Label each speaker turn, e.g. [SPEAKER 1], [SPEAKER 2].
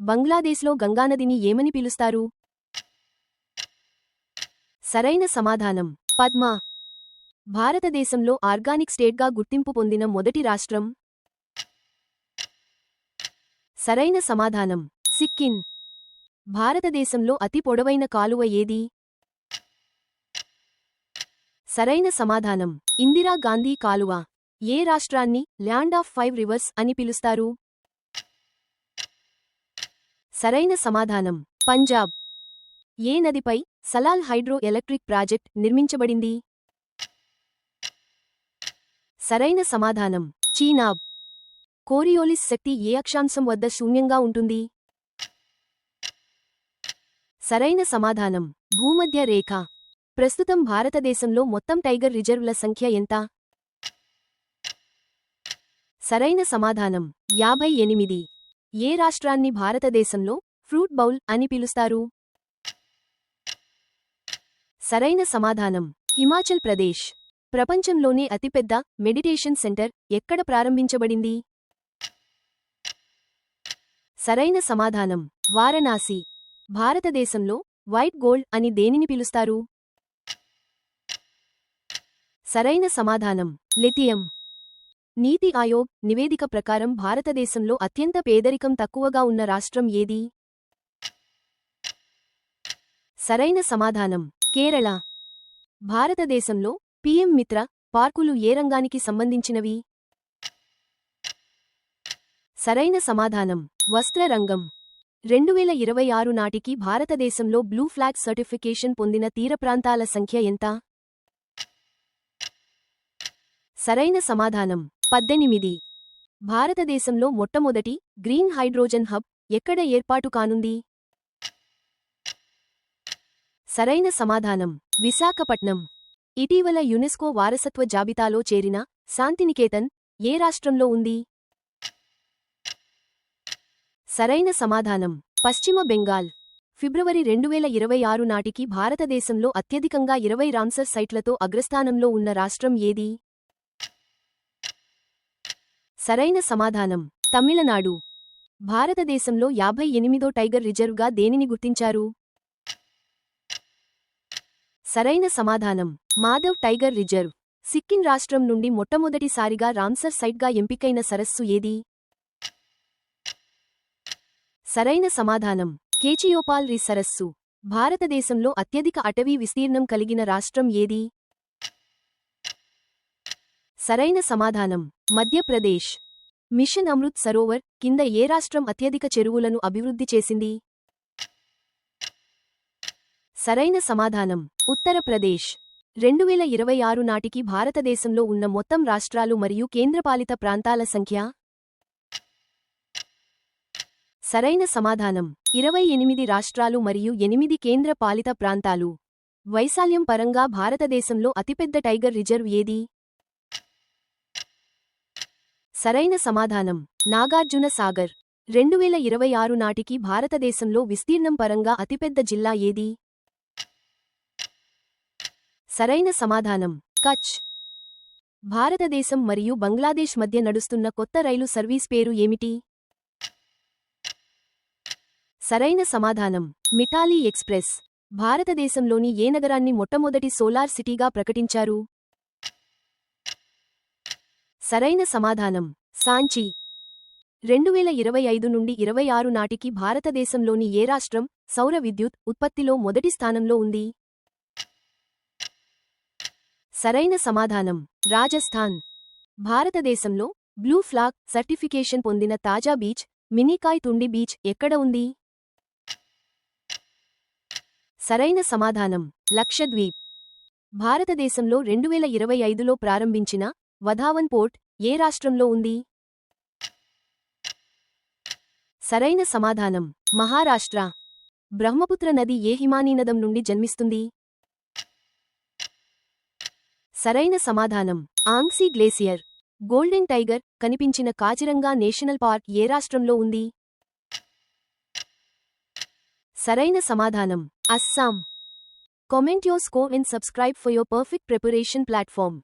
[SPEAKER 1] బంగ్లాదేశ్లో గంగానదిని ఏమని పిలుస్తారు? సరైన సమాధానం పద్మ. భారతదేశంలో ఆర్గానిక్ స్టేట్గా గుర్తింపు పొందిన మొదటి రాష్ట్రం? సరైన సమాధానం సిక్కిం. భారతదేశంలో అతి పొడవైన కాలువ ఏది? సరైన సమాధానం ఇందిరా గాంధీ కాలువ. ఏ రాష్ట్రాన్ని ల్యాండ్ ఆఫ్ 5 రివర్స్ అని పిలుస్తారు? సరైన సమాధానం పంజాబ్. ఏ నదిపై సలాల్ హైడ్రో ఎలక్ట్రిక్ ప్రాజెక్ట్ నిర్మించబడింది? సరైన సమాధానం చీనాబ్. కోరియోలిస్ శక్తి ఏ అక్షాంశం వద్ద శూన్యంగా ఉంటుంది? సరైన సమాధానం భూమధ్య రేఖ. ప్రస్తుతం భారతదేశంలో మొత్తం టైగర్ రిజర్వ్ల సంఖ్య ఎంత? సరైన సమాధానం 58. ఏ రాష్ట్రాన్ని భారతదేశంలో ఫ్రూట్ బౌల్ అని పిలుస్తారు? సరైన సమాధానం హిమాచల్ ప్రదేశ్. ప్రపంచంలోనే అతిపెద్ద మెడిటేషన్ సెంటర్ ఎక్కడ ప్రారంభించబడింది? సరైన సమాధానం వారణాసి. భారతదేశంలో వైట్ గోల్డ్ అని దేనిని పిలుస్తారు? సరైన సమాధానం లిథియం. నీతి ఆయోగ్ నివేదిక ప్రకారం భారతదేశంలో అత్యంత పేదరికం తక్కువగా ఉన్న రాష్ట్రం ఏది? సరైన సమాధానం కేరళ. భారతదేశంలో పీఎం మిత్ర పార్కులు ఏ రంగానికి సంబంధించినవి? సరైన సమాధానం వస్త్ర రంగం. 2026 నాటికి భారతదేశంలో బ్లూ ఫ్లాగ్ సర్టిఫికేషన్ పొందిన తీరప్రాంతాల సంఖ్య ఎంత? సరైన సమాధానం 18. భారతదేశంలో మొట్టమొదటి గ్రీన్ హైడ్రోజన్ హబ్ ఎక్కడ ఏర్పాటు కానుంది? సరైన సమాధానం విశాఖపట్నం. ఇటీవల యునెస్కో వారసత్వ జాబితాలో చేరిన శాంతినికేతన్ ఏ రాష్ట్రంలో ఉంది? సరైన సమాధానం పశ్చిమ బెంగాల్. ఫిబ్రవరి 2026 నాటికి భారతదేశంలో అత్యధికంగా 20 రామ్సర్ సైట్లతో అగ్రస్థానంలో ఉన్న రాష్ట్రం ఏది? సరైన సమాధానం తమిళనాడు. భారతదేశంలో 58వ టైగర్ రిజర్వ్గా దేనిని గుర్తించారు? సరైన సమాధానం మాధవ్ టైగర్ రిజర్వ్. సిక్కిం రాష్ట్రం నుండి మొట్టమొదటిసారిగా రామ్సర్ సైట్గా ఎంపికైన సరస్సు ఏది? సరైన సమాధానం కేచియోపాల్ రి సరస్సు. భారతదేశంలో అత్యధిక అటవీ విస్తీర్ణం కలిగిన రాష్ట్రం ఏది? సరైన సమాధానం మధ్యప్రదేశ్. మిషన్ అమృత్ సరోవర్ కింద ఏ రాష్ట్రం అత్యధిక చెరువులను అభివృద్ధి చేసింది? సరైన సమాధానం ఉత్తరప్రదేశ్. 2026 నాటికి భారతదేశంలో ఉన్న మొత్తం రాష్ట్రాలు మరియు కేంద్రపాలిత ప్రాంతాల సంఖ్య? సరైన సమాధానం 28 రాష్ట్రాలు మరియు 8 కేంద్ర పాలిత ప్రాంతాలు. వైశాల్యం పరంగా భారతదేశంలో అతిపెద్ద టైగర్ రిజర్వ్ ఏది? సరైన సమాధానం నాగార్జున సాగర్. 2026 నాటికి భారతదేశంలో విస్తీర్ణం పరంగా అతిపెద్ద జిల్లా ఏది? సరైన సమాధానం కచ్. భారతదేశం మరియు బంగ్లాదేశ్ మధ్య నడుస్తున్న కొత్త రైలు సర్వీస్ పేరు ఏమిటి? సరైన సమాధానం మిఠాలీ ఎక్స్ప్రెస్. భారతదేశంలోని ఏ నగరాన్ని మొట్టమొదటి సోలార్ సిటీగా ప్రకటించారు? సరైన సమాధానం సాంచి. 2025 నుండి 26 నాటికి భారతదేశంలోని ఏ రాష్ట్రం సౌర విద్యుత్ ఉత్పత్తిలో మొదటి స్థానంలో ఉంది? సరైన సమాధానం రాజస్థాన్. భారతదేశంలో బ్లూ ఫ్లాగ్ సర్టిఫికేషన్ పొందిన తాజా బీచ్ మినీకాయ్ తుండి బీచ్ ఎక్కడ ఉంది? సరైన సమాధానం లక్షద్వీప్. భారతదేశంలో 2025లో ప్రారంభించిన వధావన్ పోర్ట్ ఏ రాష్ట్రంలో ఉంది? సరైన సమాధానం మహారాష్ట్ర. బ్రహ్మపుత్ర నది ఏ హిమానీనదం నుండి జన్మిస్తుంది? సరైన సమాధానం ఆంగ్సీ గ్లేసియర్. గోల్డెన్ టైగర్ కనిపించిన కాజిరంగా నేషనల్ పార్క్ ఏ రాష్ట్రంలో ఉంది? సరైన సమాధానం Assam. Comment your score and subscribe for your perfect preparation platform.